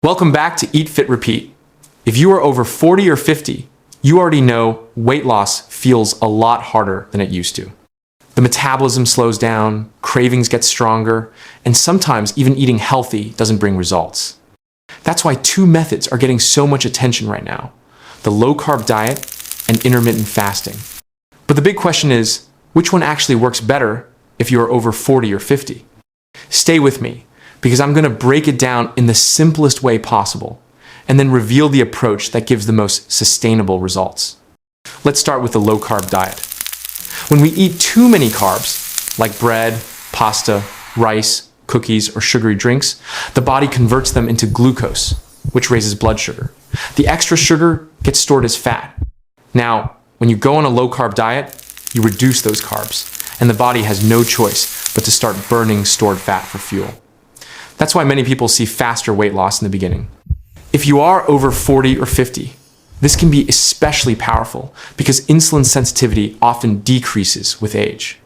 Welcome back to Eat Fit Repeat. If you are over 40 or 50, you already know weight loss feels a lot harder than it used to. The metabolism slows down, cravings get stronger, and sometimes even eating healthy doesn't bring results. That's why two methods are getting so much attention right now: the low-carb diet and intermittent fasting. But the big question is, which one actually works better if you are over 40 or 50? Stay with me, because I'm going to break it down in the simplest way possible, and then reveal the approach that gives the most sustainable results. Let's start with the low-carb diet. When we eat too many carbs, like bread, pasta, rice, cookies, or sugary drinks, the body converts them into glucose, which raises blood sugar. The extra sugar gets stored as fat. Now, when you go on a low-carb diet, you reduce those carbs, and the body has no choice but to start burning stored fat for fuel. That's why many people see faster weight loss in the beginning. If you are over 40 or 50, this can be especially powerful because insulin sensitivity often decreases with age.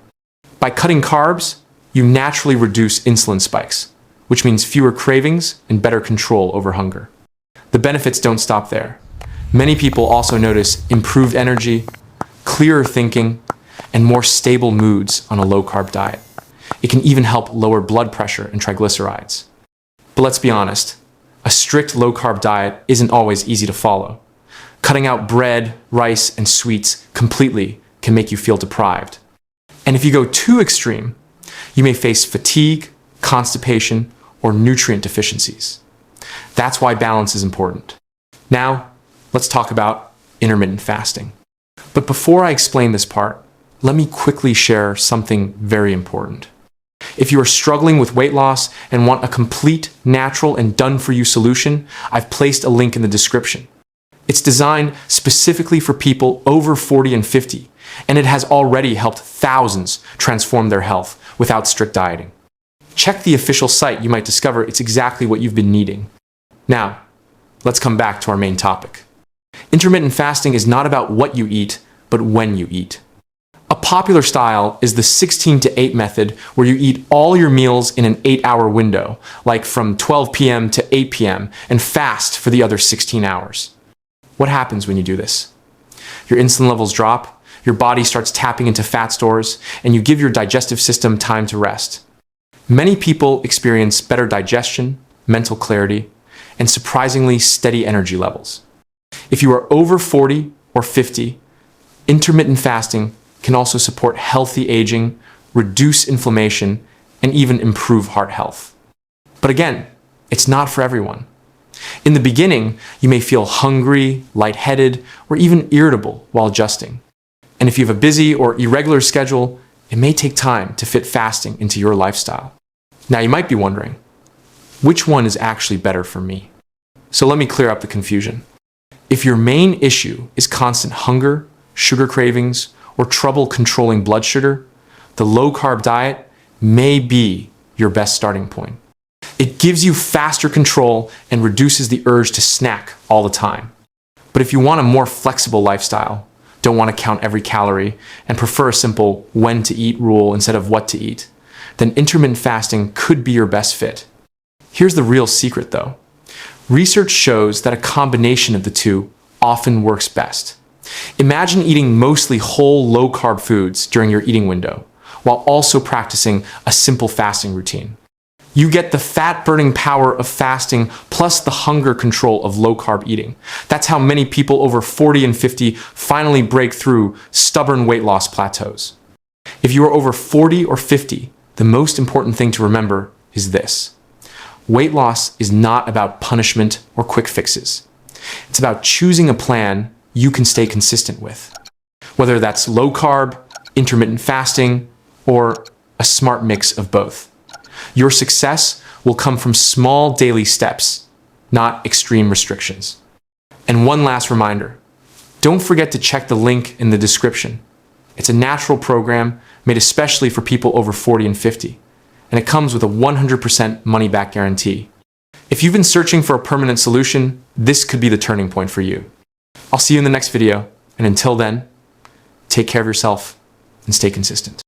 By cutting carbs, you naturally reduce insulin spikes, which means fewer cravings and better control over hunger. The benefits don't stop there. Many people also notice improved energy, clearer thinking, and more stable moods on a low-carb diet. It can even help lower blood pressure and triglycerides. But let's be honest, a strict low-carb diet isn't always easy to follow. Cutting out bread, rice, and sweets completely can make you feel deprived. And if you go too extreme, you may face fatigue, constipation, or nutrient deficiencies. That's why balance is important. Now, let's talk about intermittent fasting. But before I explain this part, let me quickly share something very important. If you are struggling with weight loss and want a complete, natural, and done-for-you solution, I've placed a link in the description. It's designed specifically for people over 40 and 50, and it has already helped thousands transform their health without strict dieting. Check the official site, you might discover it's exactly what you've been needing. Now, let's come back to our main topic. Intermittent fasting is not about what you eat, but when you eat. A popular style is the 16-to-8 method, where you eat all your meals in an 8-hour window, like from 12 p.m. to 8 p.m., and fast for the other 16 hours. What happens when you do this? Your insulin levels drop, your body starts tapping into fat stores, and you give your digestive system time to rest. Many people experience better digestion, mental clarity, and surprisingly steady energy levels. If you are over 40 or 50, intermittent fasting can also support healthy aging, reduce inflammation, and even improve heart health. But again, it's not for everyone. In the beginning, you may feel hungry, lightheaded, or even irritable while adjusting. And if you have a busy or irregular schedule, it may take time to fit fasting into your lifestyle. Now you might be wondering, which one is actually better for me? So let me clear up the confusion. If your main issue is constant hunger, sugar cravings, or trouble controlling blood sugar, the low-carb diet may be your best starting point. It gives you faster control and reduces the urge to snack all the time. But if you want a more flexible lifestyle, don't want to count every calorie, and prefer a simple when to eat rule instead of what to eat, then intermittent fasting could be your best fit. Here's the real secret though. Research shows that a combination of the two often works best. Imagine eating mostly whole low-carb foods during your eating window, while also practicing a simple fasting routine. You get the fat-burning power of fasting plus the hunger control of low-carb eating. That's how many people over 40 and 50 finally break through stubborn weight loss plateaus. If you are over 40 or 50, the most important thing to remember is this: weight loss is not about punishment or quick fixes. It's about choosing a plan you can stay consistent with. Whether that's low-carb, intermittent fasting, or a smart mix of both. Your success will come from small daily steps, not extreme restrictions. And one last reminder, don't forget to check the link in the description. It's a natural program made especially for people over 40 and 50, and it comes with a 100% money-back guarantee. If you've been searching for a permanent solution, this could be the turning point for you. I'll see you in the next video, and until then, take care of yourself and stay consistent.